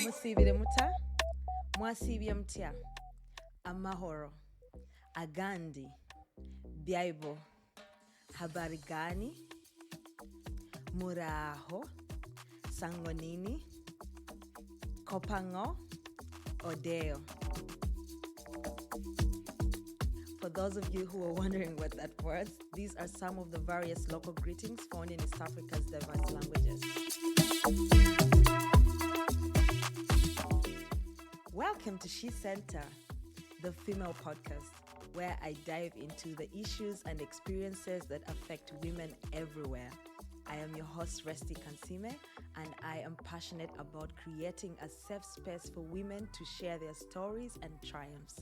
Musibire muta, mwasibye mutya, amahoro, agandi, byaibo, habari gani, muraho, sangonini, kopango, odeo. For those of you who are wondering what that was, these are some of the various local greetings found in East Africa's diverse languages. Welcome to She Center, the female podcast, where I dive into the issues and experiences that affect women everywhere. I am your host, Resti Kansime, and I am passionate about creating a safe space for women to share their stories and triumphs.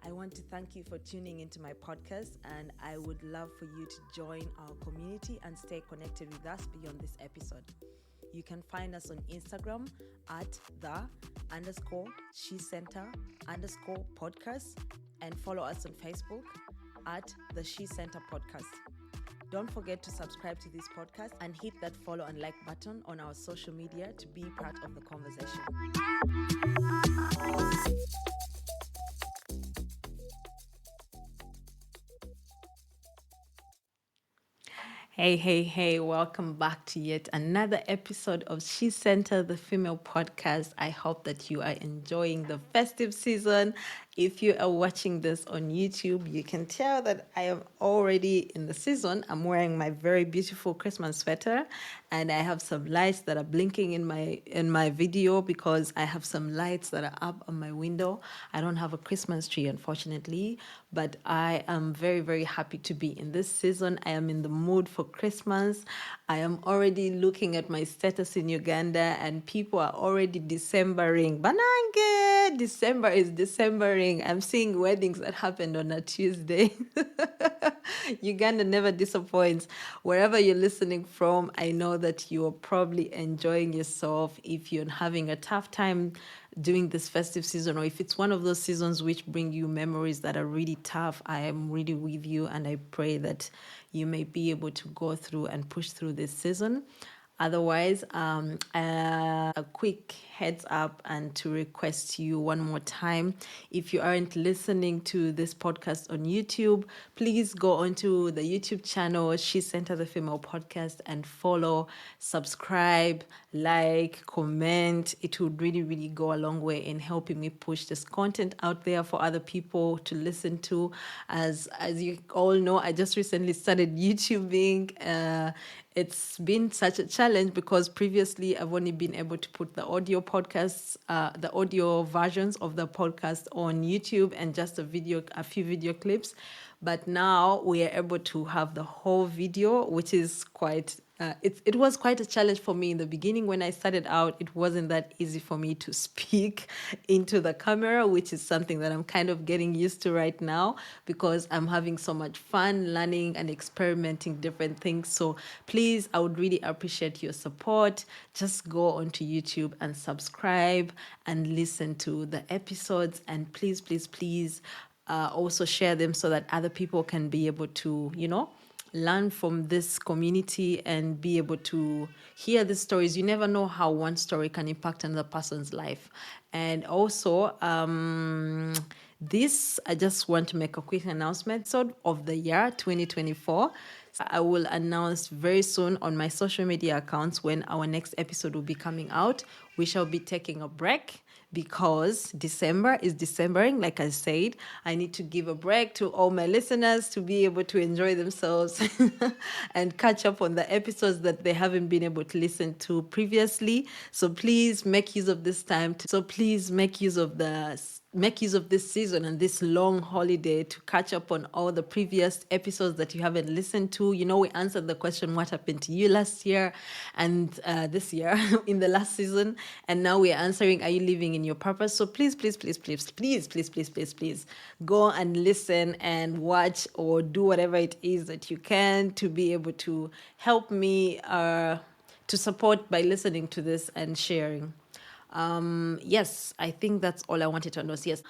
I want to thank you for tuning into my podcast, and I would love for you to join our community and stay connected with us beyond this episode. You can find us on Instagram at _SheCenter_podcast and follow us on Facebook at the She Center Podcast. Don't forget to subscribe to this podcast and hit that follow and like button on our social media to be part of the conversation. Hey, welcome back to yet another episode of She Center, the female podcast. I hope that you are enjoying the festive season. If you are watching this on YouTube, you can tell that I am already in the season. I'm wearing my very beautiful Christmas sweater, and I have some lights that are blinking in my video because I have some lights that are up on my window. I don't have a Christmas tree, unfortunately, but I am very, very happy to be in this season. I am in the mood for Christmas. I am already looking at my status in Uganda, and people are already Decembering. Banange! December is Decembering. I'm seeing weddings that happened on a Tuesday. Uganda never disappoints. Wherever you're listening from, I know that you're probably enjoying yourself. If you're having a tough time during this festive season, or if it's one of those seasons which bring you memories that are really tough, I am really with you, and I pray that you may be able to go through and push through this season. Otherwise, a quick heads up and to request you one more time, if you aren't listening to this podcast on YouTube, please go onto the YouTube channel, She Center the Female Podcast, and follow, subscribe, like, comment. It would really, really go a long way in helping me push this content out there for other people to listen to. As you all know, I just recently started YouTubing. It's been such a challenge because previously I've only been able to put the audio podcasts, the audio versions of the podcast on YouTube and just a few video clips. But now we are able to have the whole video, which is quite, it was quite a challenge for me in the beginning. When I started out, it wasn't that easy for me to speak into the camera, which is something that I'm kind of getting used to right now because I'm having so much fun learning and experimenting different things. So please, I would really appreciate your support. Just go onto YouTube and subscribe and listen to the episodes. And please, also share them so that other people can be able to, learn from this community and be able to hear the stories. You never know how one story can impact another person's life. And also, I just want to make a quick announcement of the year 2024. I will announce very soon on my social media accounts when our next episode will be coming out. We shall be taking a break because December is Decembering. Like I said, I need to give a break to all my listeners to be able to enjoy themselves and catch up on the episodes that they haven't been able to listen to previously. So please make use of this time. Make use of this season and this long holiday to catch up on all the previous episodes that you haven't listened to. We answered the question, what happened to you last year and this year in the last season. And now we're answering, are you living in your purpose? So please go and listen and watch or do whatever it is that you can to be able to help me to support by listening to this and sharing. Yes, I think that's all I wanted to announce. Yes.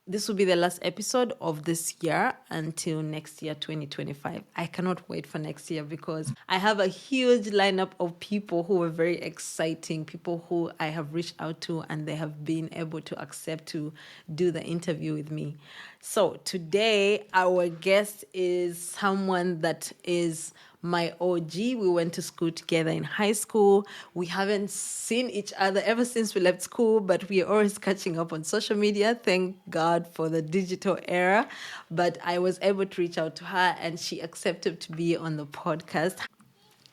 this will be the last episode of this year until next year, 2025. I cannot wait for next year because I have a huge lineup of people who are very exciting, people who I have reached out to and they have been able to accept to do the interview with me. So today, our guest is someone that is my OG. We went to school together in high school. We haven't seen each other ever since we left school, but we are always catching up on social media. Thank God for the digital era. But I was able to reach out to her and she accepted to be on the podcast.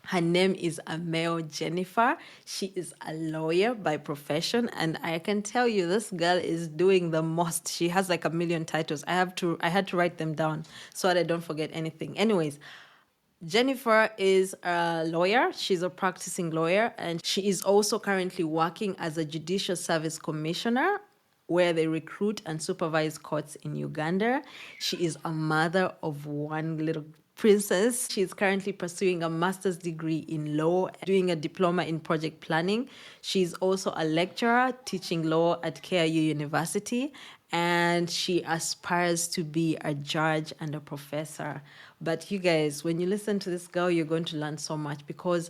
Her name is Ameo Jennifer. She is a lawyer by profession, and I can tell you this girl is doing the most. She has like a million titles. I had to write them down so that I don't forget anything. Anyways, Jennifer is a lawyer. She's a practicing lawyer, and she is also currently working as a Judicial Service Commissioner, where they recruit and supervise courts in Uganda. She is a mother of one little princess. She is currently pursuing a master's degree in law, doing a diploma in project planning. She's also a lecturer teaching law at KIU University, and she aspires to be a judge and a professor. But you guys, when you listen to this girl, you're going to learn so much because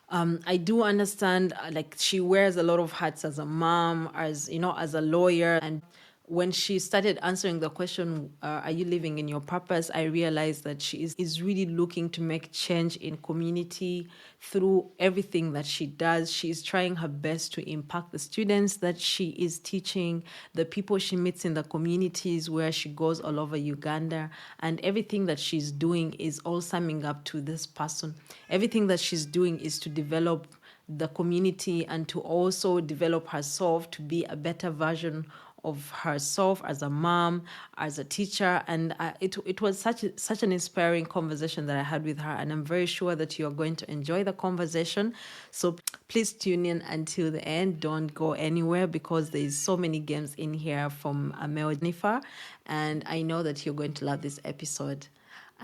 I do understand, like, she wears a lot of hats as a mom, as you know, as a lawyer. And when she started answering the question, are you living in your purpose? I realized that she is really looking to make change in community through everything that she does. She is trying her best to impact the students that she is teaching, the people she meets in the communities where she goes all over Uganda. And everything that she's doing is all summing up to this person. Everything that she's doing is to develop the community and to also develop herself to be a better version of herself as a mom, as a teacher. And it was such an inspiring conversation that I had with her. And I'm very sure that you are going to enjoy the conversation. So please tune in until the end. Don't go anywhere because there's so many games in here from Ameo Jennifer. And I know that you're going to love this episode.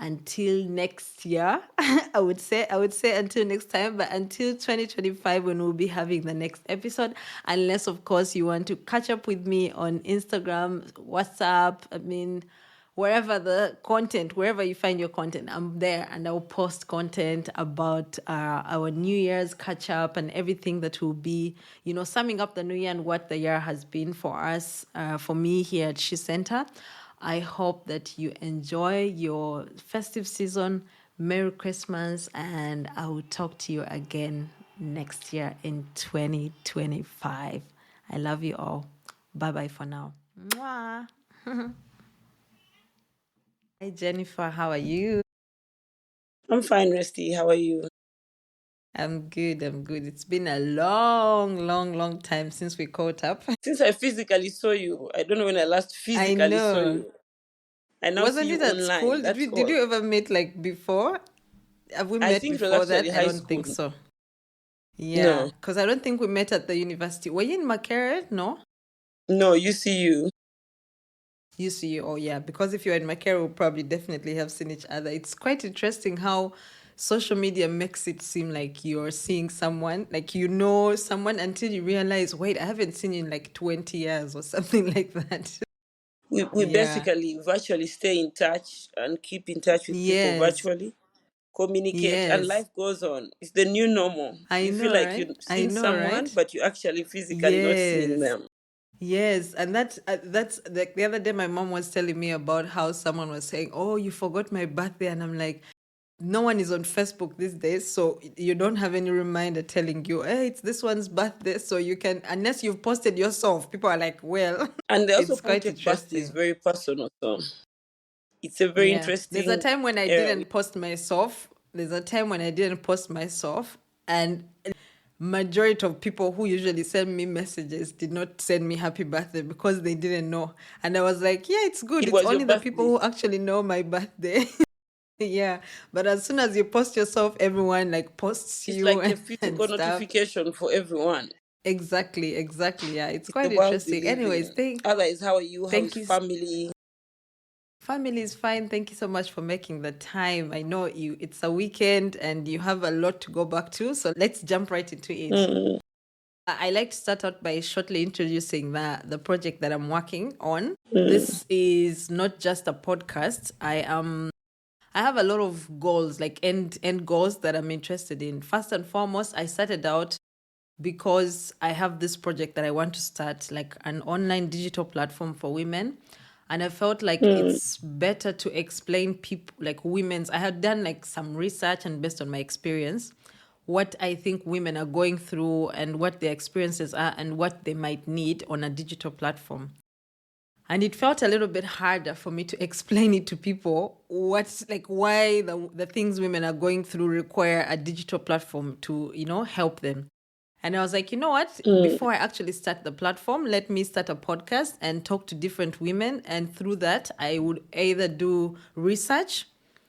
Until next year, I would say until next time, but until 2025 when we'll be having the next episode, unless of course you want to catch up with me on Instagram, WhatsApp, wherever you find your content, I'm there and I'll post content about our New Year's catch up and everything that will be, summing up the new year and what the year has been for us, for me here at She Center. I hope that you enjoy your festive season. Merry Christmas, and I will talk to you again next year in 2025. I love you all. Bye bye for now. Mwah. Hi, Jennifer. How are you? I'm fine, Resty. How are you? I'm good. I'm good. It's been a long, long, long time since we caught up. Since I physically saw you, I don't know when I last I physically saw know. you. I now see Wasn't you it at online. school? That's Did all. you ever meet like before? Have we I met think it was before actually that? I high don't school. think so. Yeah, No, because I don't think we met at the university. Were you in Makerere? No? no, you see you. You see, oh yeah, because if you're in Makerere, we'll probably definitely have seen each other. It's quite interesting how social media makes it seem like you're seeing someone, like you know someone until you realize, wait, I haven't seen you in like 20 years or something like that. We Yeah. basically virtually stay in touch and keep in touch with people Yes. virtually, communicate, and Yes. life goes on. It's the new normal. I You feel know, like right? you've I seen know, someone, right? but you actually physically not seeing Yes. them. Yes, and that's like the other day my mom was telling me about how someone was saying, "Oh, you forgot my birthday," and I'm like, no one is on Facebook these days, so you don't have any reminder telling you, "Hey, it's this one's birthday," so you can, unless you've posted yourself, people are like, "Well," And they also it's quite project birthdays interesting. very personal. So it's a very Yeah, there's a interesting time when I era. didn't post myself. There's a time when I didn't post myself, and majority of people who usually send me messages did not send me happy birthday because they didn't know. And I was like, yeah, it's good. It It's was your only the people birthday. who actually know my birthday. Yeah. But as soon as you post yourself, everyone like posts It's you like a and physical stuff. notification for everyone. Exactly, exactly. Yeah, it's It's the quite world we interesting. live Anyways, in. Otherwise, how are you? How thank is you. family? Family is fine. Thank you so much for making the time. I know it's a weekend and you have a lot to go back to, so let's jump right into it. Mm. I like to start out by shortly introducing the project that I'm working on. Mm, This is not just a podcast. I have a lot of goals, like end goals that I'm interested in. First and foremost, I started out because I have this project that I want to start, like an online digital platform for women. And I felt like mm, it's better to explain people, like women's. I had done like some research, and based on my experience, what I think women are going through and what their experiences are and what they might need on a digital platform. And it felt a little bit harder for me to explain it to people what's like why the things women are going through require a digital platform to, help them. And I was like, you know what? mm, Before I actually start the platform, let me start a podcast and talk to different women. And through that, I would either do research,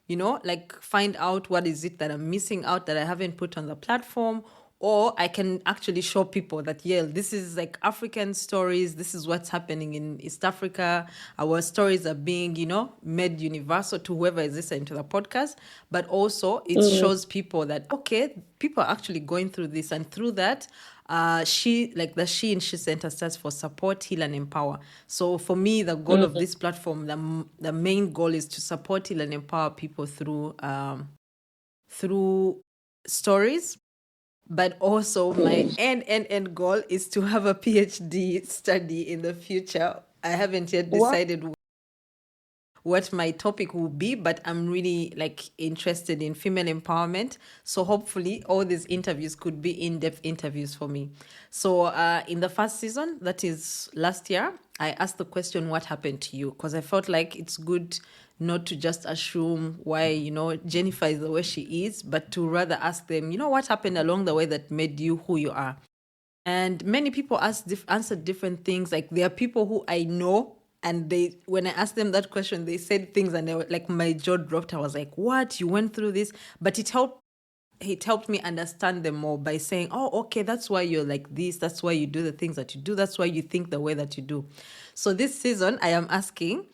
like find out what is it that I'm missing out that I haven't put on the platform, or I can actually show people that, yeah, this is like African stories. This is what's happening in East Africa. Our stories are being, made universal to whoever is listening to the podcast. But also it mm, shows people that, okay, people are actually going through this. And through that, she and she center stands for support, heal, and empower. So for me, the goal of mm, this platform, the main goal is to support, heal, and empower people through stories. But also my mm. end goal is to have a PhD study in the future. I haven't yet What? decided what my topic will be, but I'm really like interested in female empowerment. So hopefully all these interviews could be in-depth interviews for me. So in the first season, that is last year, I asked the question, what happened to you? Because I felt like it's good not to just assume why, Jennifer is the way she is, but to rather ask them, what happened along the way that made you who you are? And many people answered different things. Like there are people who I know, and when I asked them that question, they said things, and they were like, my jaw dropped. I was like, "What? You went through this?" But it helped me understand them more by saying, "Oh, okay, that's why you're like this. That's why you do the things that you do. That's why you think the way that you do." So this season, I am asking,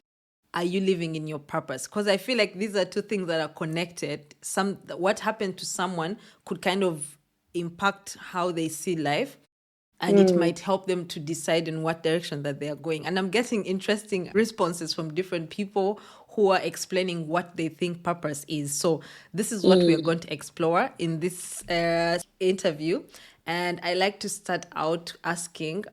are you living in your purpose? Because I feel like these are two things that are connected. What happened to someone could kind of impact how they see life, and it Mm, might help them to decide in what direction that they are going. And I'm getting interesting responses from different people who are explaining what they think purpose is. So this is what we are mm. going to explore in this interview. And I like to start out asking,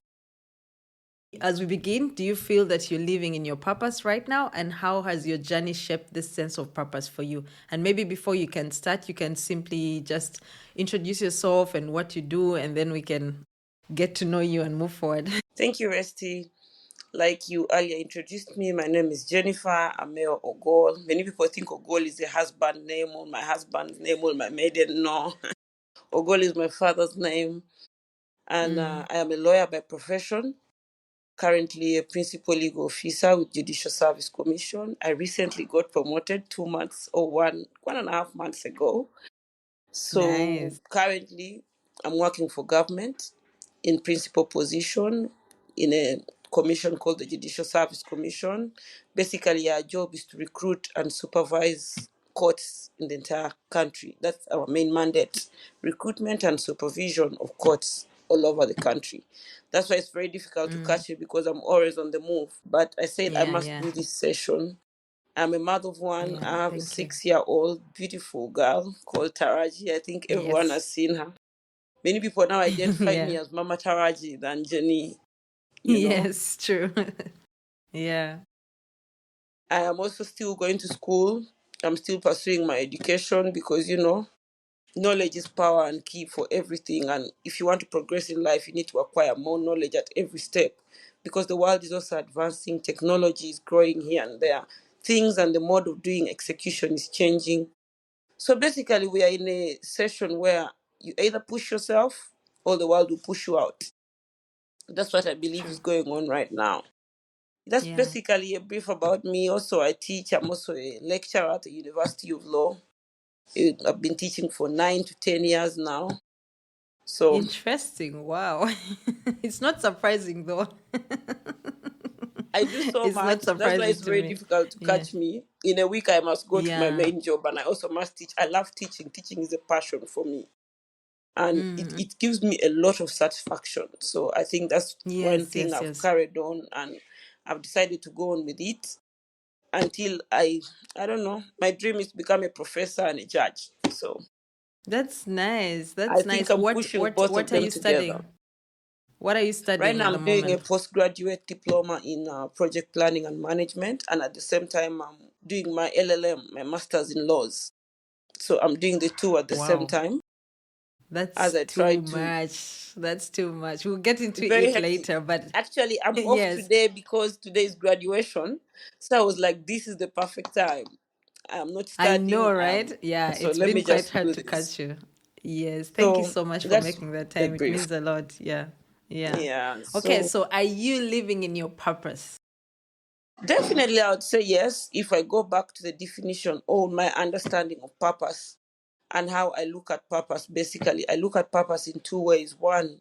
as we begin, do you feel that you're living in your purpose right now? And how has your journey shaped this sense of purpose for you? And maybe before you can start, you can simply just introduce yourself and what you do, and then we can get to know you and move forward. Thank you, Resty. Like you earlier introduced me, my name is Jennifer Ameo Ogol. Many people think Ogol is a husband name or my husband's name or my maiden. No, Ogol is my father's name, and Mm, I am a lawyer by profession. Currently, a principal legal officer with Judicial Service Commission. I recently got promoted 2 months or 1.5 months ago. So nice. currently, I'm working for government in principal position in a commission called the Judicial Service Commission. Basically, our job is to recruit and supervise courts in the entire country. That's our main mandate: recruitment and supervision of courts all over the country. That's why it's very difficult to Mm, catch me because I'm always on the move. But I said I yeah, must yeah, do this session. I'm a mother of one. yeah. I have a Thank you. 6-year-old beautiful girl called Taraji. I think everyone Yes. has seen her. Many people now identify me Yeah. as Mama Taraji than Jenny, you know. Yes, true. Yeah. I am also still going to school. I'm still pursuing my education because, knowledge is power and key for everything. And if you want to progress in life, you need to acquire more knowledge at every step because the world is also advancing. Technology is growing here and there. Things and the mode of doing execution is changing. So basically, we are in a session where you either push yourself or the world will push you out. That's what I believe True. is going on right now. That's Yeah. basically a brief about me. Also, I teach. I'm also a lecturer at the University of Law. I've been teaching for 9 to 10 years now. So Interesting. Wow. It's not surprising though. I do so It's not much. That's why surprising it's to very me. difficult to Yeah. catch me. In a week, I must go to my Yeah. main job, and I also must teach. I love teaching. Teaching is a passion for me. and it gives me a lot of satisfaction. So I think that's one Yes, thing yes, I've yes. carried on, and I've decided to go on with it until I don't know, my dream is to become a professor and a judge. So That's nice. I That's think nice. I'm What pushing what both of what are them you together. studying? What are you Right studying now at the I'm doing a moment? postgraduate diploma in project planning and management, and at the same time I'm doing my LLM, my master's in laws. So I'm doing the two at the same Wow. time as That's I try too to. much. That's too much. We'll get into Very it hectic. later, but Actually, I'm off yes, today because today is graduation. So I was like, this is the perfect time. I'm not I studying. know, right? Yeah, So it's let been me quite just hard do to this. catch you. Yes, thank you So so much for that's making that the time. It brief. means a lot. Yeah. Yeah. Yeah. Okay, So so are you living in your purpose? definitely, I would say yes. If I go back to the definition or my understanding of purpose and how I look at purpose, basically, I look at purpose in two ways. One,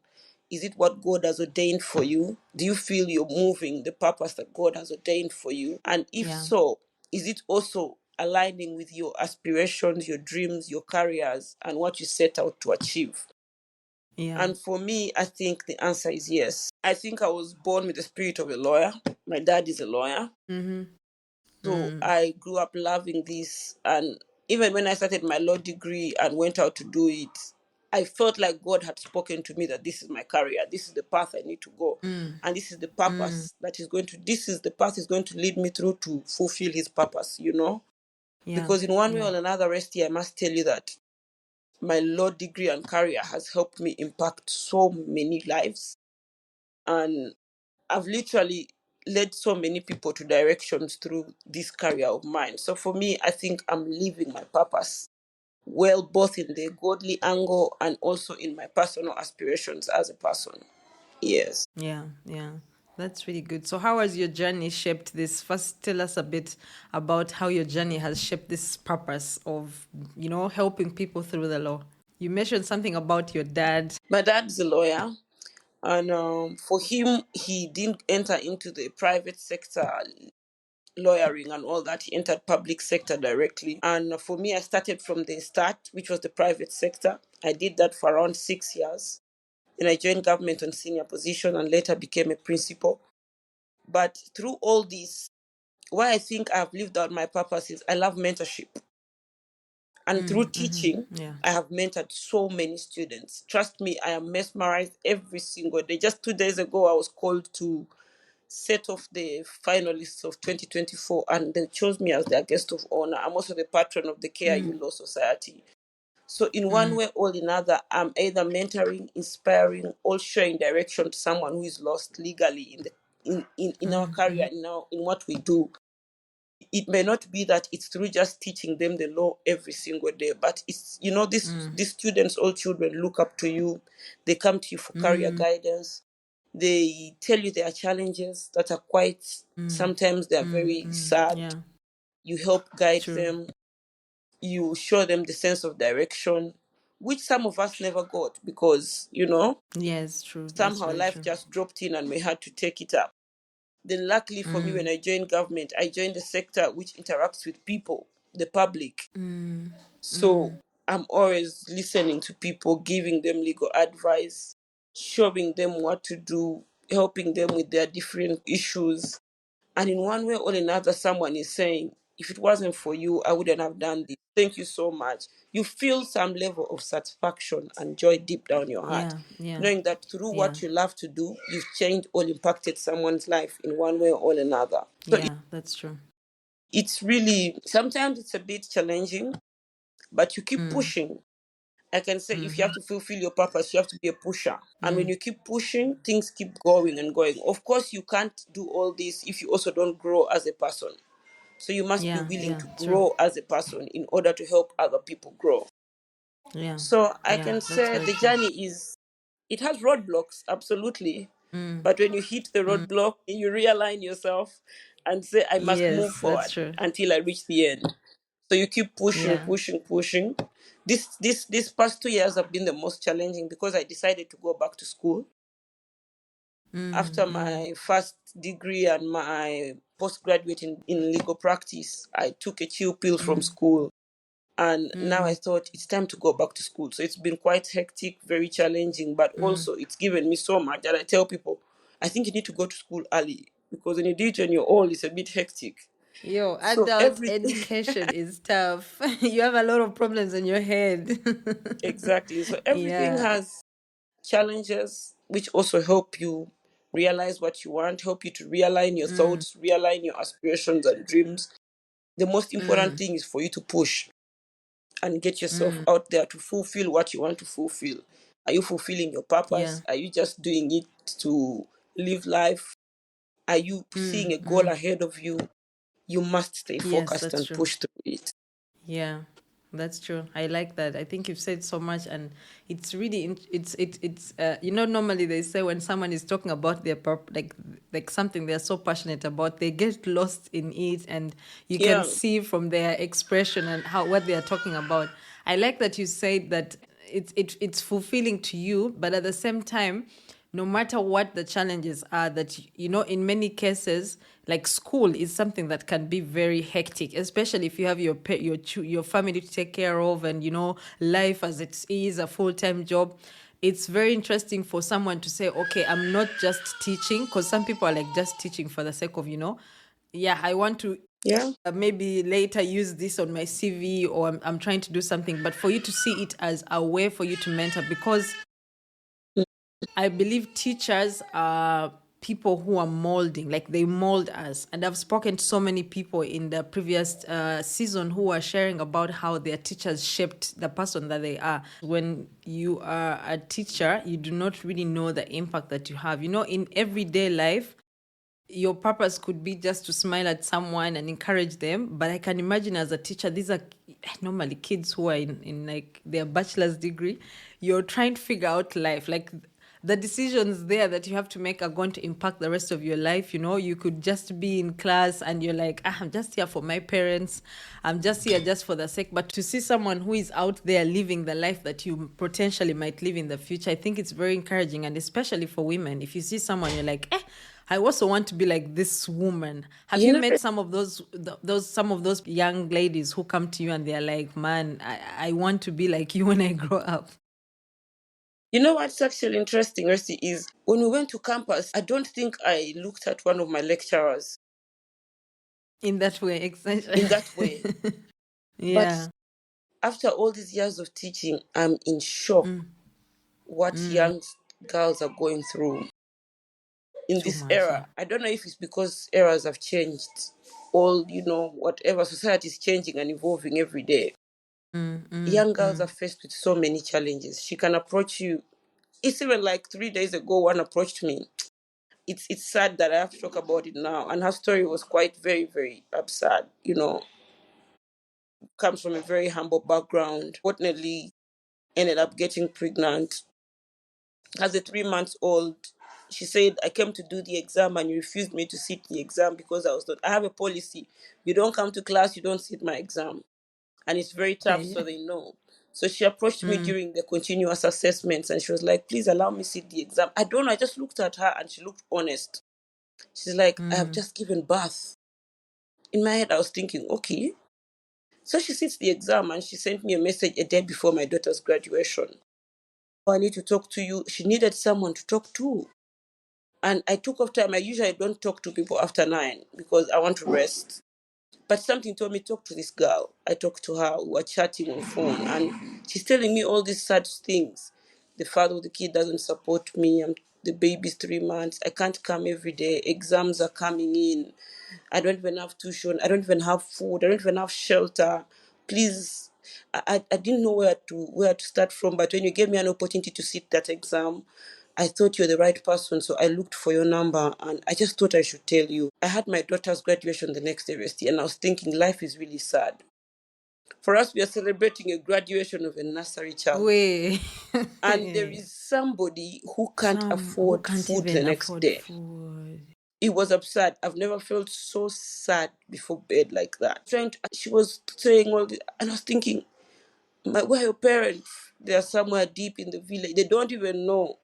is it what God has ordained for you? Do you feel you're moving the purpose that God has ordained for you? And if Yeah. so, is it also aligning with your aspirations, your dreams, your careers, and what you set out to achieve? Yeah. And for me, I think the answer is yes. I think I was born with the spirit of a lawyer. My dad is a lawyer. Mm-hmm. So I grew up loving this. And even when I started my law degree and went out to do it, I felt like God had spoken to me that this is my career, this is the path I need to go. And this is the purpose that is going to, this is the path is going to lead me through to fulfill his purpose, you know? Yeah. Because in one way Yeah. or another, Resty, I must tell you that my law degree and career has helped me impact so many lives. And I've literally led so many people to directions through this career of mine. So for me, I think I'm living my purpose well, both in the godly angle and also in my personal aspirations as a person. Yes. Yeah, yeah. That's really good. So how has your journey shaped this? First, tell us a bit about how your journey has shaped this purpose of, helping people through the law. You mentioned something about your dad. My dad's a lawyer, and for him, he didn't enter into the private sector lawyering and all that. He entered public sector directly. And for me, I started from the start, which was the private sector. I did that for around 6 years. Then I joined government on senior position and later became a principal. But through all this, why I think I've lived out my purpose is I love mentorship. And through teaching, Yeah. I have mentored so many students. Trust me, I am mesmerized every single day. Just 2 days ago, I was called to set off the finalists of 2024, and they chose me as their guest of honor. I'm also the patron of the KIU Law Society. So in one way or another, I'm either mentoring, inspiring, or showing direction to someone who is lost legally in our career, in what we do. It may not be that it's through just teaching them the law every single day, but it's, these students, all children, look up to you. They come to you for career guidance. They tell you their challenges that are quite, sometimes they are very sad. Yeah. You help guide True. them. You show them the sense of direction, which some of us never got because, Yes, true. That's somehow very life true. just dropped in and we had to take it up. Then, luckily for me, when I joined government, I joined a sector which interacts with people, the public. So I'm always listening to people, giving them legal advice, showing them what to do, helping them with their different issues. And in one way or another, someone is saying, if it wasn't for you, I wouldn't have done this. Thank you so much. You feel some level of satisfaction and joy deep down your heart, Yeah. Yeah. knowing that through Yeah. what you love to do, you've changed or impacted someone's life in one way or another. So Yeah. That's true. it's really, sometimes it's a bit challenging, but you keep pushing. I can say if you have to fulfill your purpose, you have to be a pusher. And when you keep pushing, things keep going and going. Of course, you can't do all this if you also don't grow as a person. So you must be Yeah. willing Yeah. to True. grow as a person in order to help other people grow. Yeah. So I Yeah. can That's say very the true. journey is, it has roadblocks, absolutely. But when you hit the roadblock, you realign yourself and say, I must move Yes, that's forward true. until I reach the end. So you keep pushing, Yeah. pushing, pushing. This past 2 years have been the most challenging because I decided to go back to school after my first degree and my postgraduate in legal practice. I took a chill pill from school And now I thought it's time to go back to school. So it's been quite hectic, very challenging, but also it's given me so much that I tell people, I think you need to go to school early, because when you do it on your own, it's a bit hectic. Yo, So adult education is tough. You have a lot of problems in your head. exactly. So everything Yeah. has challenges, which also help you realize what you want, help you to realign your thoughts, realign your aspirations and dreams. The most important thing is for you to push and get yourself out there to fulfill what you want to fulfill. Are you fulfilling your Yeah. purpose? Are you just doing it to live life? Are you seeing a goal ahead of you? You must stay Yes, focused that's and true. push through it. Yeah, that's true. I like that. I think you've said so much, and it's really it's normally they say when someone is talking about their like something they're so passionate about, they get lost in it, and you can Yeah. see from their expression and how what they are talking about. I like that you said that it's fulfilling to you, but at the same time, no matter what the challenges are, that in many cases, like school is something that can be very hectic, especially if you have your family to take care of, and life as it is a full-time job. It's very interesting for someone to say, okay, I'm not just teaching, because some people are like just teaching for the sake of yeah, I want to Yeah. maybe later use this on my CV, or I'm trying to do something, but for you to see it as a way for you to mentor, because I believe teachers are people who are molding, like they mold us. And I've spoken to so many people in the previous season who are sharing about how their teachers shaped the person that they are. When you are a teacher, you do not really know the impact that you have. In everyday life, your purpose could be just to smile at someone and encourage them, but I can imagine as a teacher, these are normally kids who are in like their bachelor's degree. You're trying to figure out life, like the decisions there that you have to make are going to impact the rest of your life. You could just be in class and you're like, I'm just here for my parents, I'm just here just for the sake. But to see someone who is out there living the life that you potentially might live in the future, I think it's very encouraging. And especially for women, if you see someone, you're like, I also want to be like this woman. Have You you know, met some of those young ladies who come to you and they're like, man, I want to be like you when I grow up? what's actually interesting, Rusty, is when we went to campus, I don't think I looked at one of my lecturers In that way, exactly. in that way. But Yeah. after all these years of teaching, I'm in shock what young girls are going through in Too this much, yeah. era. I don't know if it's because eras have changed. All, whatever, society is changing and evolving every day. Young girls are faced with so many challenges. She can approach you. It's even like 3 days ago, one approached me. It's sad that I have to talk about it now. And her story was quite very, very absurd. Comes from a very humble background. Fortunately, ended up getting pregnant. As a 3 months old, she said, I came to do the exam and you refused me to sit the exam because I was not. I have a policy. You don't come to class, you don't sit my exam. And it's very tough, Okay. so they know. So she approached me during the continuous assessments and she was like, please allow me sit the exam. I don't know. I just looked at her and she looked honest. She's like, I have just given birth. In my head, I was thinking, okay. So she sits the exam and she sent me a message a day before my daughter's graduation. Oh, I need to talk to you. She needed someone to talk to. And I took off time. I usually don't talk to people after 9 because I want to rest. But something told me, talk to this girl. I talked to her. We were chatting on phone. And she's telling me all these sad things. The father of the kid doesn't support me. The baby's 3 months. I can't come every day. Exams are coming in. I don't even have tuition. I don't even have food. I don't even have shelter. Please, I didn't know where to start from. But when you gave me an opportunity to sit that exam, I thought you're the right person. So I looked for your number and I just thought I should tell you. I had my daughter's graduation the next day, Rusty, and I was thinking life is really sad. For us, we are celebrating a graduation of a nursery child. Wait. And there is somebody who can't Some who afford can't food the even next afford day. food. It was absurd. I've never felt so sad before bed like that. She was saying all this, and I was thinking, where are your parents? They are somewhere deep in the village. They don't even know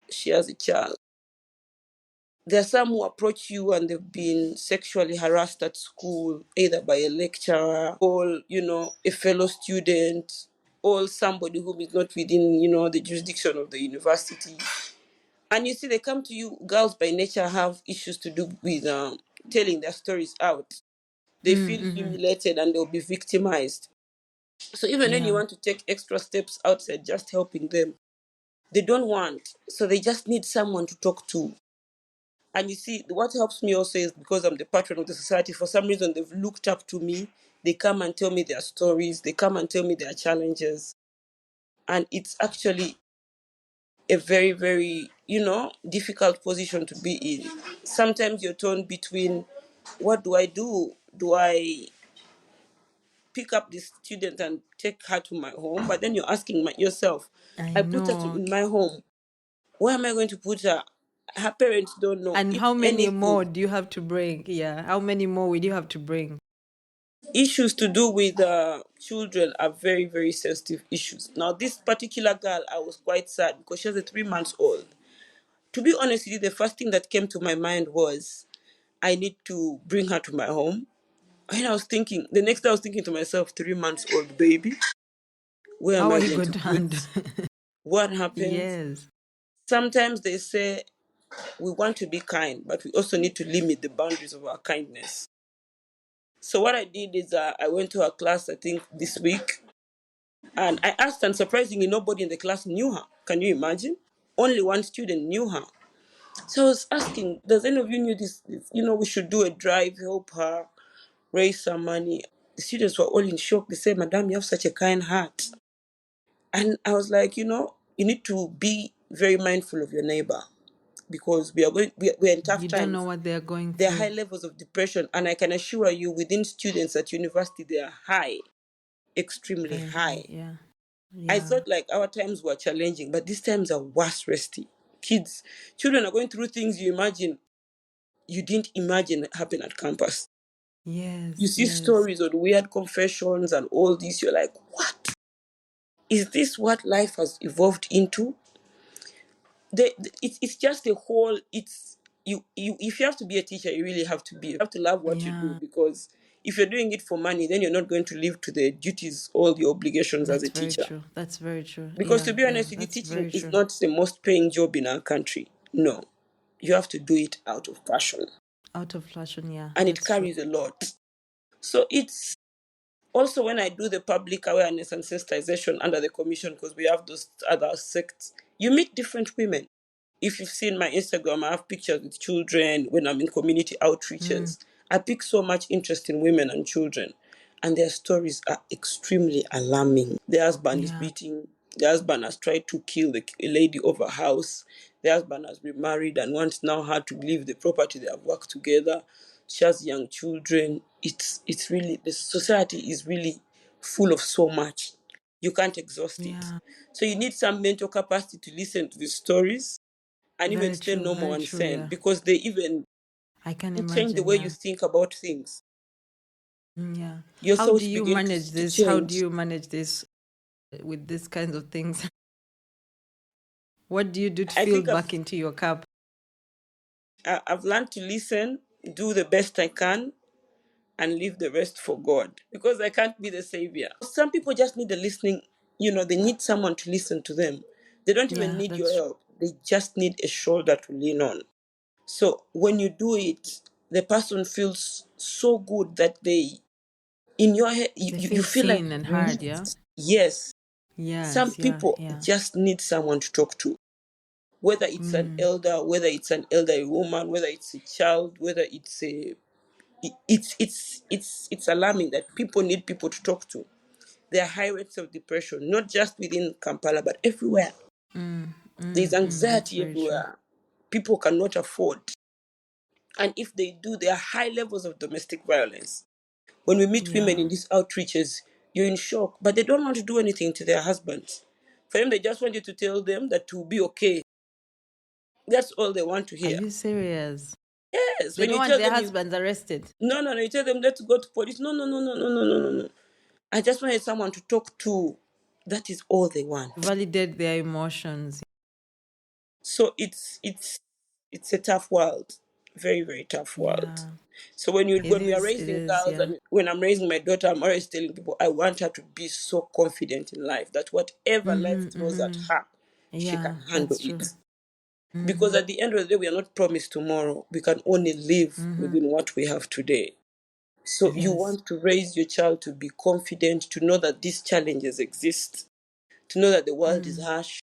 she has a child. There are some who approach you and they've been sexually harassed at school, either by a lecturer or, a fellow student, or somebody who is not within, the jurisdiction of the university. And you see, they come to you, girls by nature have issues to do with telling their stories out. They feel humiliated and they'll be victimized. So even when you Yeah, want to take extra steps outside just helping them, they don't want. So they just need someone to talk to. And you see, what helps me also is because I'm the patron of the society, for some reason they've looked up to me. They come and tell me their stories, they come and tell me their challenges. And it's actually a very, very, difficult position to be in. Sometimes you're torn between, what do I do? Do I pick up this student and take her to my home? But then you're asking yourself, I I put her know. in my home. Where am I going to put her? Her parents don't know. And If how many anything, more do you have to bring? Yeah, how many more would you have to bring? issues to do with children are very, very sensitive issues. Now, this particular girl, I was quite sad because she was a 3 months old. To be honest with you, the first thing that came to my mind was I need to bring her to my home. And I was thinking, the next day I was thinking to myself, 3 months old baby, where am How are I you going going to to handle? put? What happens? Yes, Sometimes they say we want to be kind, but we also need to limit the boundaries of our kindness. So what I did is I went to her class, I think this week, and I asked, and surprisingly, nobody in the class knew her. Can you imagine? Only one student knew her. So I was asking, does any of you knew this? We should do a drive, help her, raise some money. The students were all in shock. They said, Madam, you have such a kind heart. And I was like, you need to be very mindful of your neighbor because we're in tough you don't know times. what they're going There are high through. levels of depression, and I can assure you, within students at university, they are high, extremely Very high. high. Yeah, I yeah, thought like our times were challenging, but these times are worse, Resty. Children are going through things you didn't imagine happen at campus. You yes, see yes, stories on weird confessions and all this. You're like, what? Is this what life has evolved into? It's just a whole. It's you. If you have to be a teacher, you really have to be. You have to love what you do yeah. because if you're doing it for money, then you're not going to live to the duties, all the obligations as That's a very teacher. true. That's very true. Because to Yeah, be yeah, honest with you, that's teaching very is true. not the most paying job in our country. No, you have to do it out of passion, Out of fashion, yeah, and it that's true. carries a lot. So it's also when I do the public awareness and sensitization under the commission, because we have those other sects, you meet different women. If you've seen my Instagram, I have pictures with children when I'm in community outreaches. I pick so much interest in women and children, and their stories are extremely alarming. The husband is Yeah, beating, the husband has tried to kill a lady over a house, the husband has remarried and wants now her to leave the property they have worked together. She has young children. It's really, the society is really full of so much. You can't exhaust it. yeah. So you need some mental capacity to listen to these stories and even stay normal Very and true, sane yeah. because they even I can change the imagine, way you yeah. think about things. Yeah. Your How do thoughts you begin manage to this? How do change. you manage this with these kinds of things? What do you do to I fill think back into your cup? I've learned to listen, do the best I can, and leave the rest for God because I can't be the savior. Some people just need a listening, they need someone to listen to them. They don't even Yeah, need your that's help. They just need a shoulder to lean on. So when you do it, the person feels so good that in your head, they you feel feel like seen and you've heard, yeah? lived. Yes. Some Yes, yeah, people yeah. just need someone to talk to, whether it's an elder, whether it's an elderly woman, whether it's a child, whether it's it's alarming that people need people to talk to. There are high rates of depression, not just within Kampala, but everywhere. There's That's anxiety very true. everywhere. People cannot afford. And if they do, there are high levels of domestic violence. When we meet women Yeah. in these outreaches, you're in shock, but they don't want to do anything to their husbands. For them, they just want you to tell them that to be okay. That's all they want to Are hear. you serious? Yes, They when don't you want tell their them husbands arrested. no, you tell them let's go to police. No, no, no, no, no, no, no, no, no. I just wanted someone to talk to. That is all they want. Validate their emotions. So it's it's a tough world, very, very tough world. Yeah. So when we are It raising is, girls, yeah. and when I'm raising my daughter, I'm always telling people I want her to be so confident in life that whatever life throws at her, she Yeah, can handle that's true. it. Because at the end of the day, we are not promised tomorrow. We can only live within what we have today. So you Yes. want to raise your child to be confident, to know that these challenges exist, to know that the world is harsh.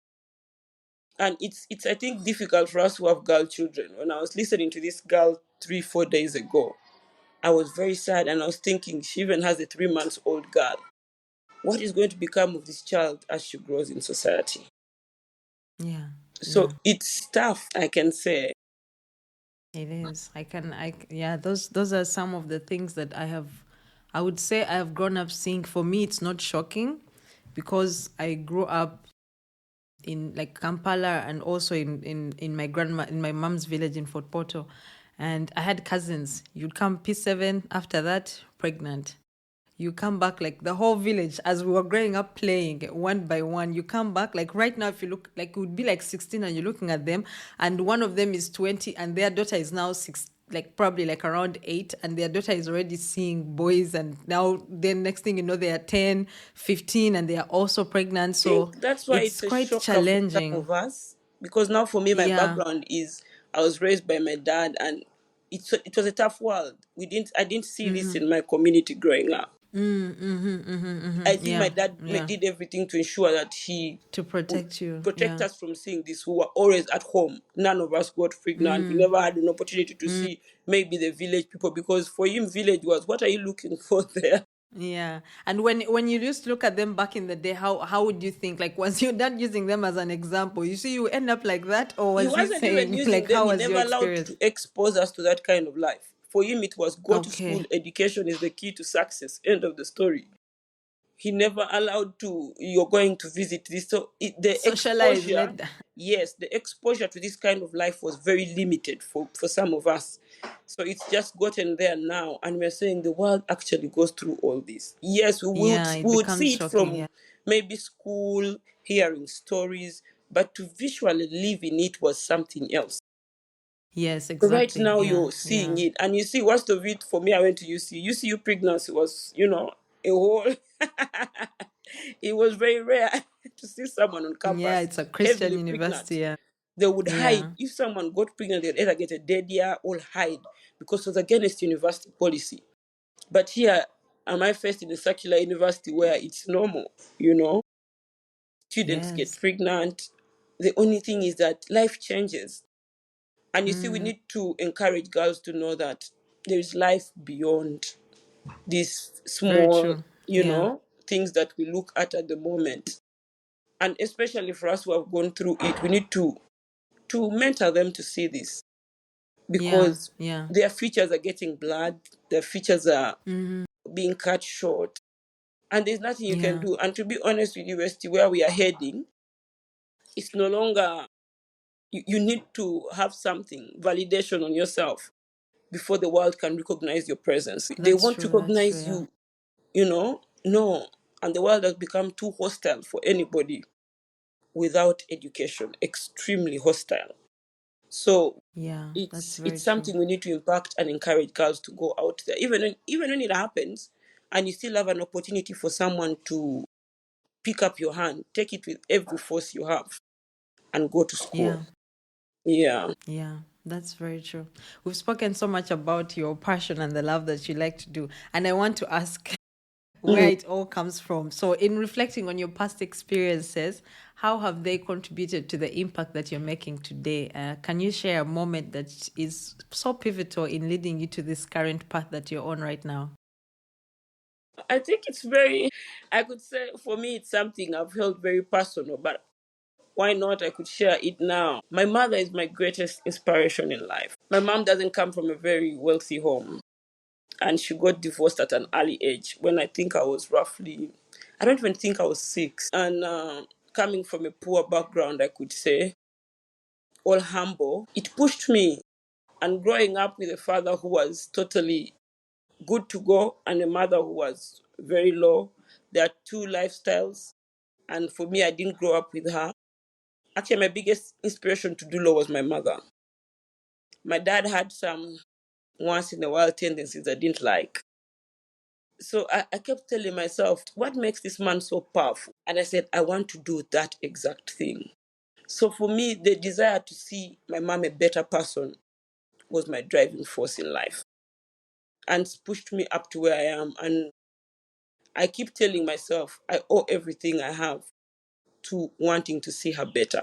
And it's I think difficult for us who have girl children. When I was listening to this girl 3-4 days ago, I was very sad, and I was thinking she even has a 3 months old girl. What is going to become of this child as she grows in society? Yeah. So Yeah. it's tough, I can say. It is. Yeah, those are some of the things that I would say I have grown up seeing. For me, it's not shocking because I grew up in like Kampala and also in my mom's village in Fort Portal. And I had cousins. You'd come P7, after that, pregnant. You come back like the whole village as we were growing up playing one by one. You come back like right now, if you look like it would be like 16 and you're looking at them, and one of them is 20 and their daughter is now 6, like probably like around 8, and their daughter is already seeing boys, and now then next thing you know they are 10, 15, and they are also pregnant. I think So that's why it's it's a quite shocker for some challenging. of us. Because now for me, my Yeah. background is I was raised by my dad, and it was a tough world. I didn't see this in my community growing up. I think my Yeah. dad Yeah. did everything to ensure that he To would protect you. protect Yeah. us from seeing this. Who were always at home. None of us got pregnant. We never had an opportunity to see maybe the village people, because for him, village was, what are you looking for there? Yeah. And when you used to look at them back in the day, how would you think? Like once you're done using them as an example, you see you end up like that, or He was he wasn't even saying using like them. how He was your never allowed experience? to expose us to that kind of life. For him, it was go to school. Okay. Education is the key to success. End of the story. He never allowed to, you're going to visit this. So the Socialize, exposure, let yes, the exposure to this kind of life was very limited for some of us. So it's just gotten there now. And we're saying the world actually goes through all this. Yes, yeah, it we would becomes see it shocking. from Yeah. maybe school, hearing stories, but to visually live in it was something else. Yes, Right exactly. now Yeah. you're seeing Yeah. it, and you see, worst of it for me, I went to UC. UCU pregnancy was, a whole it was very rare to see someone on Yeah, campus it's a Christian heavily university. pregnant. Yeah. They would hide. Yeah. If someone got pregnant, they'd either get a dead year or hide, because it was against university policy. But here, am I first in a secular university where it's normal, students get Yes. pregnant. The only thing is that life changes. And you see, we need to encourage girls to know that there is life beyond these Very small, true. Yeah. things that we look at the moment. And especially for us who have gone through it, we need to mentor them to see this, Yeah. because Yeah. their futures are getting blurred, their futures are being cut short, and there's nothing you can Yeah. do. And to be honest with you, Westy, where we are heading, it's no longer, you need to have something, validation on yourself before the world can recognize your presence. They That's want to true. That's true. recognize Yeah. you, no. And the world has become too hostile for anybody without education, extremely hostile. So Yeah. That's it's very true. something we need to impact and encourage girls to go out there, even when it happens, and you still have an opportunity for someone to pick up your hand, take it with every force you have, and go to school. Yeah. Yeah. Yeah, that's very true. We've spoken so much about your passion and the love that you like to do. And I want to ask where Mm. it all comes from. So, in reflecting on your past experiences, how have they contributed to the impact that you're making today? Can you share a moment that is so pivotal in leading you to this current path that you're on right now? I think I could say for me, it's something I've held very personal, but why not? I could share it now. My mother is my greatest inspiration in life. My mom doesn't come from a very wealthy home, and she got divorced at an early age when I think I was roughly, I don't even think I was 6. And coming from a poor background, I could say, all humble, it pushed me. And growing up with a father who was totally good to go and a mother who was very low, there are two lifestyles. And for me, I didn't grow up with her. Actually, my biggest inspiration to do law was my mother. My dad had some once in a while tendencies I didn't like. So I kept telling myself, what makes this man so powerful? And I said, I want to do that exact thing. So for me, the desire to see my mom a better person was my driving force in life and it's pushed me up to where I am. And I keep telling myself, I owe everything I have to wanting to see her better.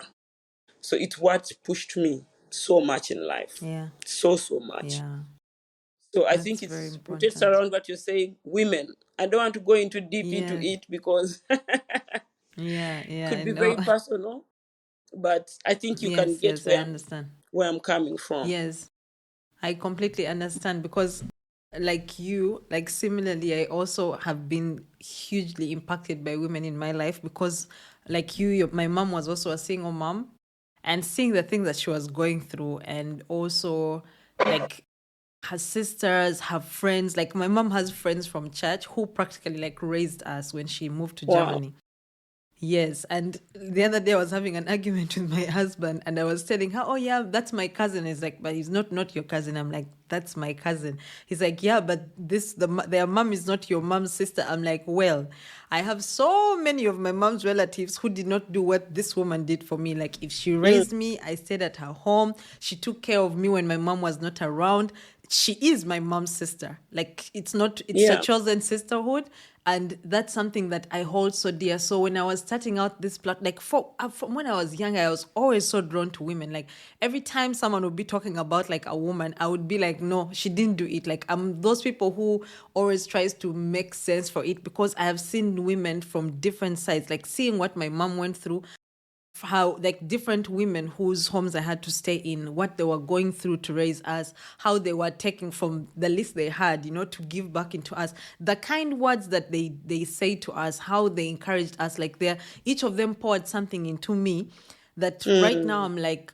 So it's what pushed me so much in life. Yeah. So much. Yeah. So I think That's very it's rotates important. around what you're saying, women. I don't want to go into deep into Yes. it because Yeah. Yeah. could I be know. very personal, but I think you can Yes. get Yes. I understand. where I'm coming from. Yes. I completely understand because, like you, like similarly, I also have been hugely impacted by women in my life because, like you, my mom was also a single mom, and seeing the things that she was going through, and also like her sisters, her friends. Like my mom has friends from church who practically like raised us when she moved to Wow. Germany. Yes, and the other day I was having an argument with my husband, and I was telling her, "Oh yeah, that's my cousin." He's like, "But he's not your cousin." I'm like, "That's my cousin." He's like, "Yeah, but their mom is not your mom's sister." I'm like, "Well, I have so many of my mom's relatives who did not do what this woman did for me. Like, if she Mm, raised me, I stayed at her home. She took care of me when my mom was not around. She is my mom's sister. Like, it's a yeah. chosen sisterhood." And that's something that I hold so dear. So when I was starting out this plot, like from when I was younger, I was always so drawn to women. Like every time someone would be talking about like a woman, I would be like, no, she didn't do it. Like I'm those people who always tries to make sense for it because I have seen women from different sides, like seeing what my mom went through, how like different women whose homes I had to stay in, what they were going through to raise us, how they were taking from the least they had, to give back into us, the kind words that they say to us, how they encouraged us, like they each of them poured something into me that right now Mm, I'm like,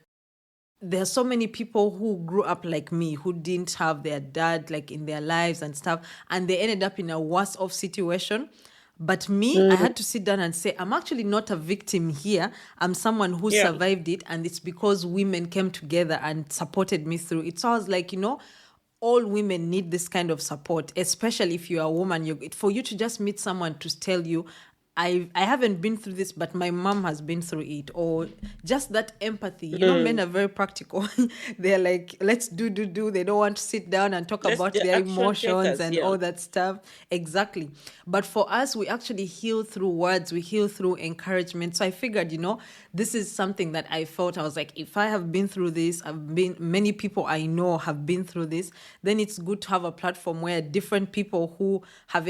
there are so many people who grew up like me who didn't have their dad like in their lives and stuff, and they ended up in a worse off situation. But me, I mm, had to sit down and say, I'm actually not a victim here. I'm someone who yeah. survived it, and it's because women came together and supported me through it. So I was like, all women need this kind of support, especially if you're a woman. For you to just meet someone to tell you, I haven't been through this, but my mom has been through it, or just that empathy. Men Mm. are very practical. They're like, let's do. They don't want to sit down and talk about The their action emotions takers, and yeah. all that stuff. Exactly. But for us, we actually heal through words. We heal through encouragement. So I figured, this is something that I felt. I was like, if I have been through this, many people I know have been through this, then it's good to have a platform where different people who have,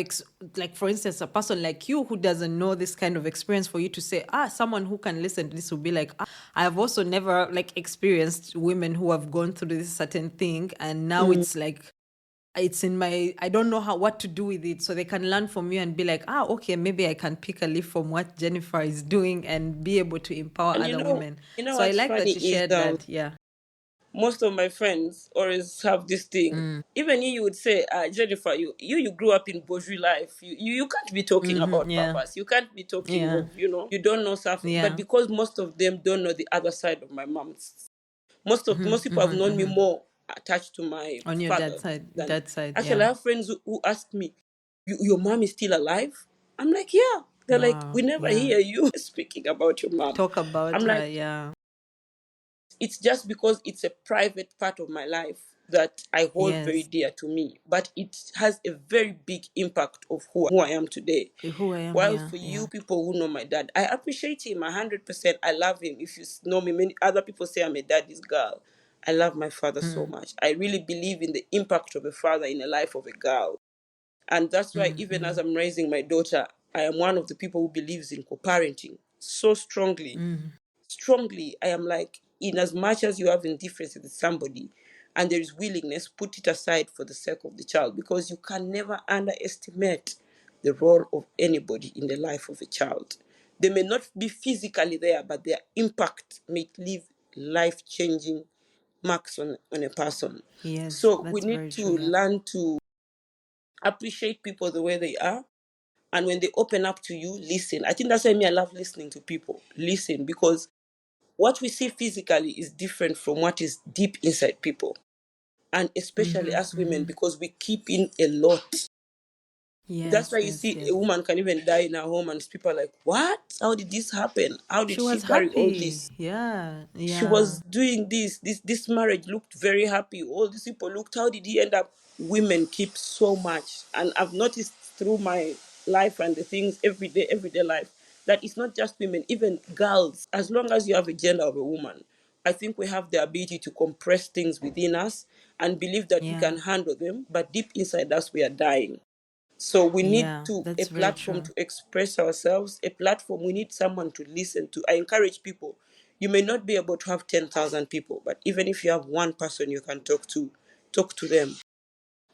like for instance, a person like you who doesn't know this kind of experience, for you to say, someone who can listen to this will be like, I have also never like experienced women who have gone through this certain thing, and now Mm. it's like, it's in my, I don't know what to do with it, so they can learn from you and be like, okay, maybe I can pick a leaf from what Jennifer is doing and be able to empower And other women. you know So I what's like funny that you is shared that. Yeah. most of my friends always have this thing. Even you would say, Jennifer, you grew up in bourgeois life. You can't be talking about Yeah. purpose. You can't be talking Yeah. of, you don't know suffering. But Yeah. because most of them don't know the other side of my mom's, most people have known me more attached to my On your father dad's side. than Dad's side. actually Yeah. I have friends who ask me, your mom is still alive? I'm like, yeah. They're like, Wow. we never Yeah. hear you speaking about your mom. Talk about I'm her. like, Yeah. it's just because it's a private part of my life that I hold very Yes. dear to me, but it has a very big impact of who I am today. Who I am. While Yeah. for Yeah. you people who know my dad, I appreciate him 100%. I love him. If you know me, many other people say I'm a daddy's girl. I love my father so much. I really believe in the impact of a father in the life of a girl. And that's why even as I'm raising my daughter, I am one of the people who believes in co-parenting so strongly. I am like, in as much as you have indifference with somebody and there is willingness, put it aside for the sake of the child, because you can never underestimate the role of anybody in the life of a child. They may not be physically there, but their impact may leave life-changing marks on a person. Yes. So we That's need very to true. Yeah. learn to appreciate people the way they are. And when they open up to you, listen. I think that's why I love listening to people. Listen, because what we see physically is different from what is deep inside people. and especially as women, because we keep in a lot. That's why Yes, you yes, see yes. a woman can even die in her home and people are like, what? How did this happen? How did She she was carry all this? happy. Yeah, She yeah, was doing this marriage looked very happy. All these people looked, how did he end up? Women keep so much. And I've noticed through my life and the things everyday life, that it's not just women, even girls. As long as you have a gender of a woman, I think we have the ability to compress things within us and believe that we yeah, can handle them, but deep inside us we are dying. So we need yeah. to a That's very platform true. to express ourselves, a platform we need someone to listen to. I encourage people. You may not be able to have 10,000 people, but even if you have one person you can talk to them,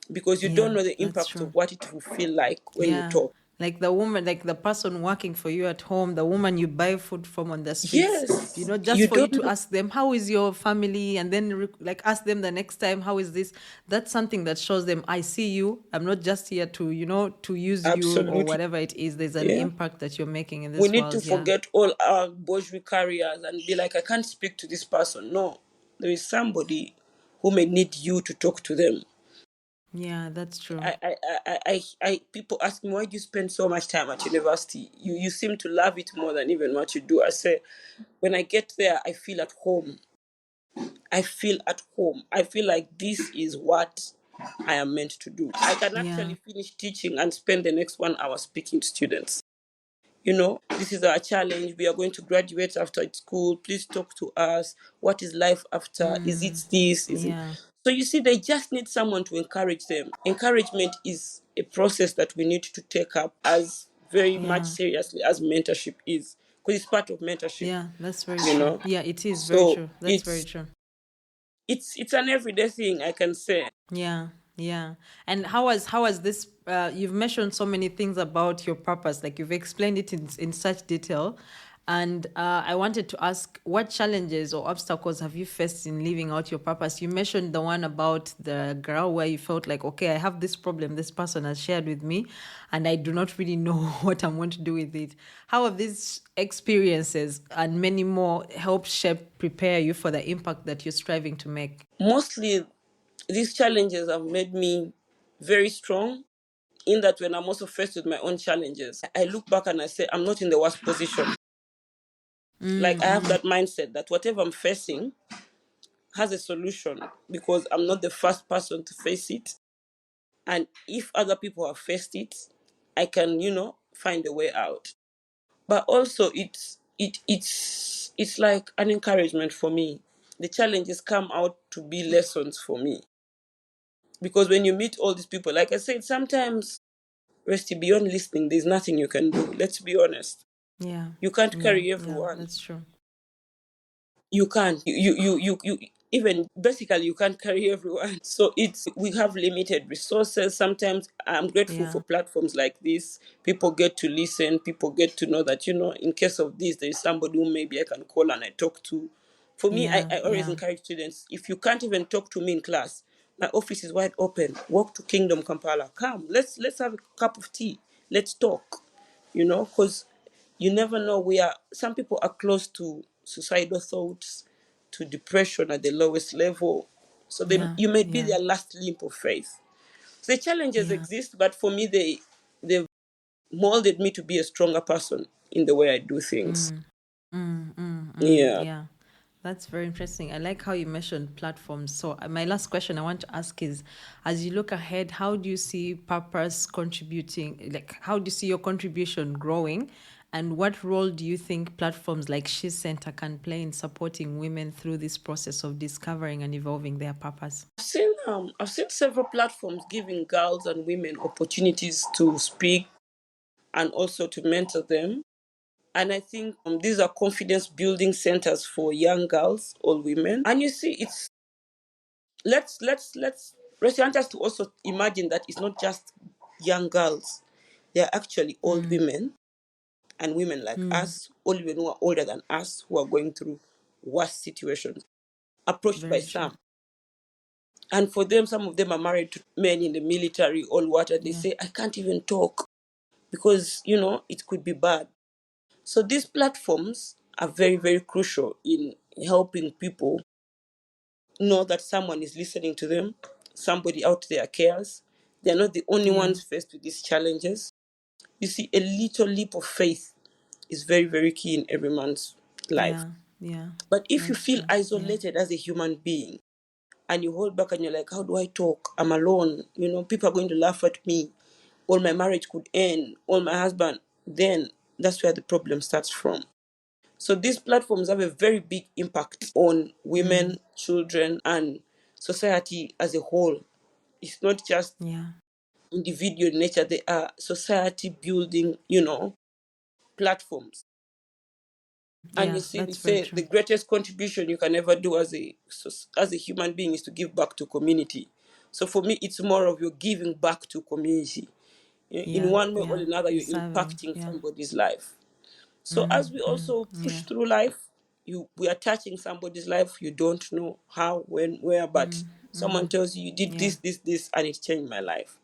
because you don't Yeah, know the that's impact true. of what it will feel like when you Yeah. talk. Like the woman, like the person working for you at home, the woman you buy food from on the streets, Yes, just you for you don't to know. ask them, how is your family? And then like ask them the next time, how is this? That's something that shows them, I see you. I'm not just here to, to use you or Absolutely. whatever it is. There's an Yeah. impact that you're making in We this need to world. Yeah. forget all our bourgeois carriers and be like, I can't speak to this person. No, there is somebody who may need you to talk to them. Yeah, that's true. People ask me, why do you spend so much time at university? You seem to love it more than even what you do. I say, when I get there, I feel at home. I feel at home. I feel like this is what I am meant to do. I can Yeah. actually finish teaching and spend the next 1 hour speaking to students. This is our challenge. We are going to graduate after school. Please talk to us. What is life after? Is it this? Is it? Yeah. So you see, they just need someone to encourage them. Encouragement is a process that we need to take up as very much Yeah. seriously as mentorship is, because it's part of mentorship. Yeah. That's very You true. know, Yeah, it is very so true. That's very it's true. it's an everyday thing, I can say. Yeah, yeah. And how was this? You've mentioned so many things about your purpose, like you've explained it in such detail. And I wanted to ask, what challenges or obstacles have you faced in living out your purpose? You mentioned the one about the girl where you felt like, okay, I have this problem this person has shared with me, and I do not really know what I'm going to do with it. How have these experiences and many more helped shape, prepare you for the impact that you're striving to make? Mostly, these challenges have made me very strong. In that, when I'm also faced with my own challenges, I look back and I say, I'm not in the worst position. Like, I have that mindset that whatever I'm facing has a solution, because I'm not the first person to face it. And if other people have faced it, I can, find a way out. But also, it's like an encouragement for me. The challenges come out to be lessons for me, because when you meet all these people, like I said, sometimes, Resty, beyond listening, there's nothing you can do. Let's be honest. Yeah, You can't yeah, carry yeah, everyone. that's true. You can't. You even basically you can't carry everyone. So we have limited resources. Sometimes I'm grateful Yeah, for platforms like this. People get to listen. People get to know that, in case of this, there is somebody who maybe I can call and I talk to. For me, I, yeah, I always yeah, encourage students, if you can't even talk to me in class, my office is wide open. Walk to Kingdom Kampala. Come, let's have a cup of tea. Let's talk. Because you never know where some people are close to suicidal thoughts, to depression at the lowest level. So yeah, you may be yeah, their last limp of faith. So the challenges yeah. exist, but for me, they've molded me to be a stronger person in the way I do things. Yeah. Yeah, that's very interesting. I like how you mentioned platforms. So, my last question I want to ask is, as you look ahead, how do you see purpose contributing? Like, how do you see your contribution growing? And what role do you think platforms like She Center can play in supporting women through this process of discovering and evolving their purpose? I've seen several platforms giving girls and women opportunities to speak and also to mentor them. And I think these are confidence building centers for young girls or women. And you see, it's let's want us to also imagine that it's not just young girls. They are actually old women and women like us, old women who are older than us, who are going through worse situations, approached by Very true. some. And for them, some of them are married to men in the military or what, and they Yeah. say, I can't even talk because, it could be bad. So these platforms are very, very crucial in helping people know that someone is listening to them, somebody out there cares. They're not the only Yeah. ones faced with these challenges. You see, a little leap of faith is very, very key in every man's life. Yeah. Yeah. But if you That's feel true. Yeah. isolated as a human being and you hold back and you're like, how do I talk? I'm alone. People are going to laugh at me. Or my marriage could end. Or my husband. Then that's where the problem starts from. So these platforms have a very big impact on women, children, and society as a whole. It's not just Yeah. individual nature, they are society building, platforms. And Yeah. you see, they That's very say the true. greatest contribution you can ever do as a human being is to give back to community. So for me, it's more of you're giving back to community. In Yeah. one way or Yeah. another, You're you're serving. impacting Yeah. somebody's life. So as we also Yeah. push through life, we are touching somebody's life. You don't know how, when, where, but someone tells you did Yeah. this, and it changed my life.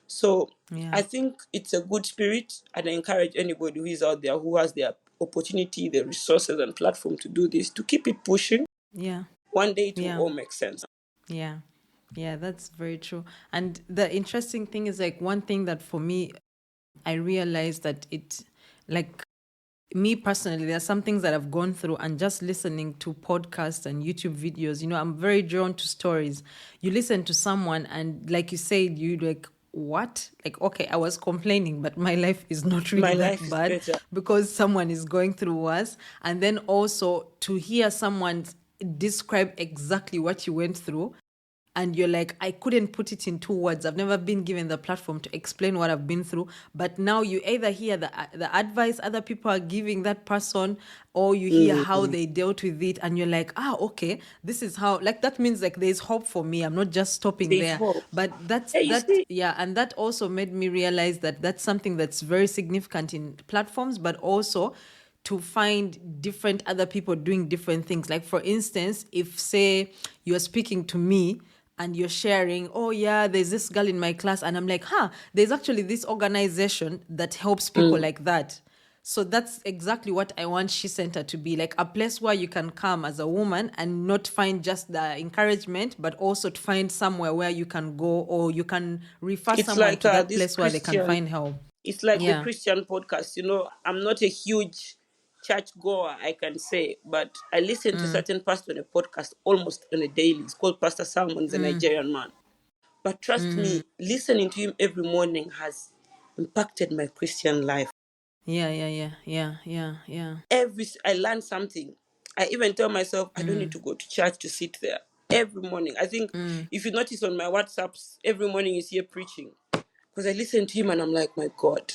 So Yeah. I think it's a good spirit, and I encourage anybody who is out there who has the opportunity, the resources, and platform to do this to keep it pushing. Yeah. One day it will Yeah. all make sense. Yeah. Yeah, that's very true. And the interesting thing is like one thing that for me, I realized that like me personally, there are some things that I've gone through, and just listening to podcasts and YouTube videos, I'm very drawn to stories. You listen to someone, and like you said, you like, what? Like, okay, I was complaining, but my life is not really My that life is bad better. because someone is going through worse. And then also to hear someone describe exactly what you went through, and you're like, I couldn't put it in two words. I've never been given the platform to explain what I've been through. But now you either hear the advice other people are giving that person, or you hear how Mm. they dealt with it, and you're like, okay, this is how, like, that means like there's hope for me. I'm not just stopping There's there. hope. But Hey, you see, yeah, and that also made me realize that that's something that's very significant in platforms, but also to find different other people doing different things. Like, for instance, if say you're speaking to me and you're sharing, oh yeah, there's this girl in my class, and I'm like, there's actually this organization that helps people mm, like that. So that's exactly what I want She Center to be, like a place where you can come as a woman and not find just the encouragement, but also to find somewhere where you can go, or you can refer it's someone like to that this place where they can Christian. find help. It's like the Yeah. Christian podcast. I'm not a huge church goer, I can say, but I listen to certain pastor on a podcast almost on a daily. It's called Pastor Salmon, the Nigerian man. But trust me, listening to him every morning has impacted my Christian life. Yeah, yeah, yeah, yeah, yeah, yeah. I learned something. I even tell myself I don't need to go to church to sit there. Every morning. I think if you notice on my WhatsApps, every morning you see a preaching. Because I listen to him and I'm like, my God,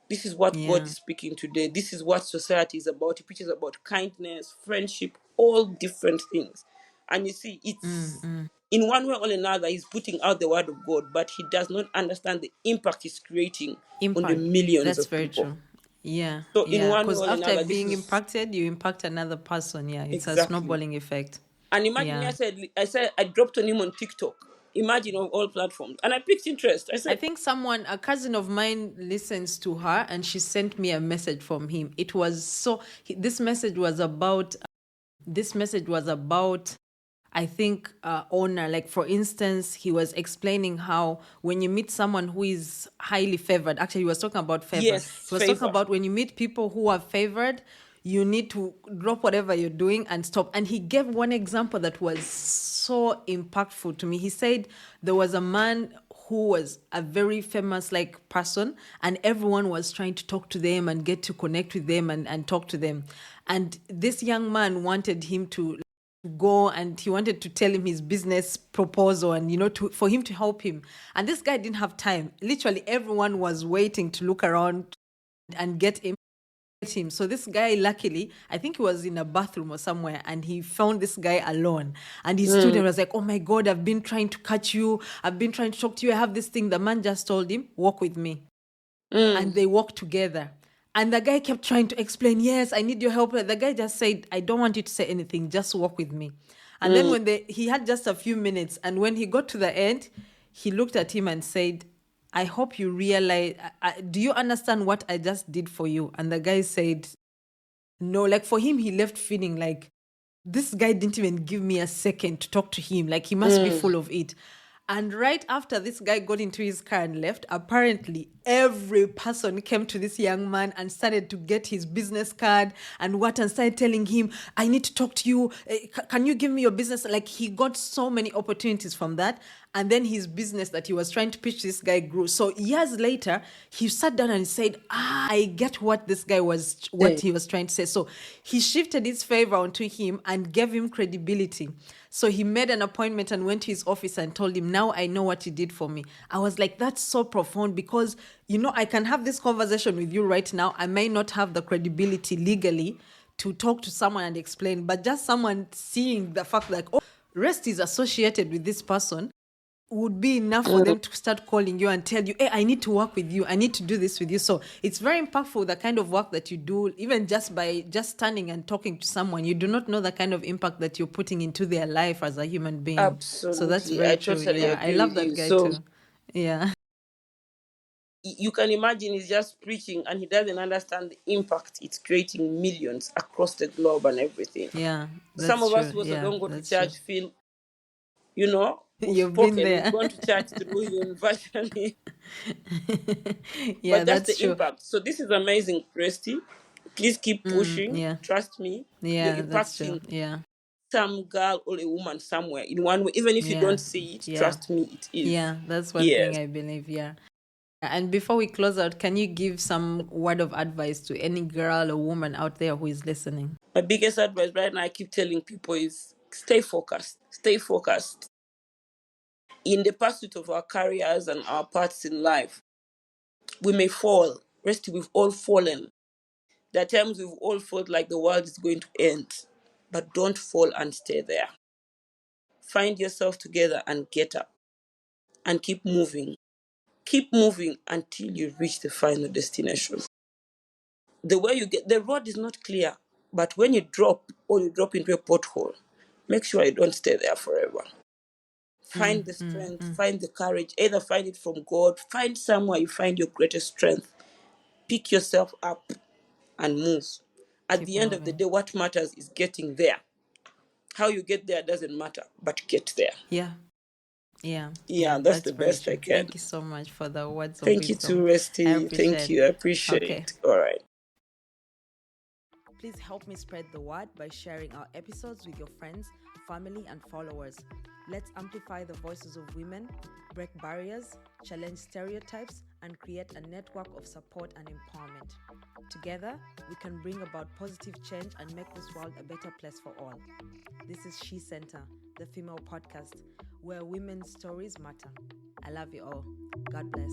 this is what God Yeah. is speaking today. This is what society is about. He preaches about kindness, friendship, all different things. And you see, it's in one way or another, he's putting out the word of God, but he does not understand the impact he's creating on the Impact. millions That's of very people. true. Yeah, So in yeah. one way Because or after another, this being is impacted, you impact another person. Yeah, it's a exactly. snowballing effect. And imagine me, Yeah. I said I dropped on him on TikTok. Imagine of all platforms. And I picked interest. I I said, think a cousin of mine listens to her, and she sent me a message from him. It was this message was about, I think, honor. Like, for instance, he was explaining how when you meet someone who is highly favored, actually, he was talking about favor. yes, He was talking favor. about when you meet people who are favored, you need to drop whatever you're doing and stop. And he gave one example that was so impactful to me. He said there was a man who was a very famous like person, and everyone was trying to talk to them and get to connect with them and talk to them. And this young man wanted him to go, and he wanted to tell him his business proposal, and for him to help him. And this guy didn't have time. Literally everyone was waiting to look around and get him. So this guy, luckily, I think he was in a bathroom or somewhere, and he found this guy alone. And his student was like, oh my God, I've been trying to catch you. I've been trying to talk to you. I have this thing. The man just told him, walk with me. And they walked together. And the guy kept trying to explain, yes, I need your help. The guy just said, I don't want you to say anything. Just walk with me. And then he had just a few minutes. And when he got to the end, he looked at him and said, I hope you realize, do you understand what I just did for you? And the guy said, no. Like, for him, he left feeling like, This guy didn't even give me a second to talk to him. Like, he must be full of it. And right after this guy got into his car and left, apparently every person came to this young man and started to get his business card and started telling him, I need to talk to you. Can you give me your business? Like, he got so many opportunities from that. And then his business that he was trying to pitch this guy grew. So years later, he sat down and said, I get what what he was trying to say. So he shifted his favor onto him and gave him credibility. So he made an appointment and went to his office and told him, now I know what you did for me. I was like, that's so profound, because, I can have this conversation with you right now. I may not have the credibility legally to talk to someone and explain, but just someone seeing the fact like, oh, rest is associated with this person would be enough for them to start calling you and tell you, hey, I need to work with you. I need to do this with you. So it's very impactful, the kind of work that you do, even just by just standing and talking to someone. You do not know the kind of impact that you're putting into their life as a human being. So that's Absolutely, very I true. totally Yeah. I agree love with that you. guy So too. Yeah. you can imagine he's just preaching and he doesn't understand the impact it's creating millions across the globe and everything. Yeah. Some That's of us true. who also Yeah. don't go to That's true. church feel, we've You've been spoken, we've there. gone to church through university, Yeah, but that's that's the true. impact. So this is amazing, Christy. Please keep pushing. Yeah. Trust me, you're Yeah, that's true. impacting Yeah. some girl or a woman somewhere in one way. Even if you Yeah. don't see it, Yeah. trust me, it is. Yeah. That's one thing Yes. I believe. Yeah. And before we close out, can you give some word of advice to any girl or woman out there who is listening? My biggest advice right now, I keep telling people, is stay focused. Stay focused. In the pursuit of our careers and our paths in life, we may fall. Rest, we've all fallen. There are times we've all felt like the world is going to end. But don't fall and stay there. Find yourself together and get up and keep moving. Keep moving until you reach the final destination. The way you get, the road is not clear, but when you drop or you drop into a pothole, make sure you don't stay there forever. Find the strength, find the courage, either find it from God, find somewhere you find your greatest strength. Pick yourself up and move. At Keep the end of the moving. day, what matters is getting there. How you get there doesn't matter, but get there. Yeah. Yeah. Yeah, Yeah. that's That's the very best I true. can. Thank you so much for the words of Thank you wisdom. too, I Resty. Thank appreciate. you. I appreciate Okay. it. All right. Please help me spread the word by sharing our episodes with your friends, family, and followers. Let's amplify the voices of women, break barriers, challenge stereotypes, and create a network of support and empowerment. Together, we can bring about positive change and make this world a better place for all. This is She Center, the female podcast, where women's stories matter. I love you all. God bless.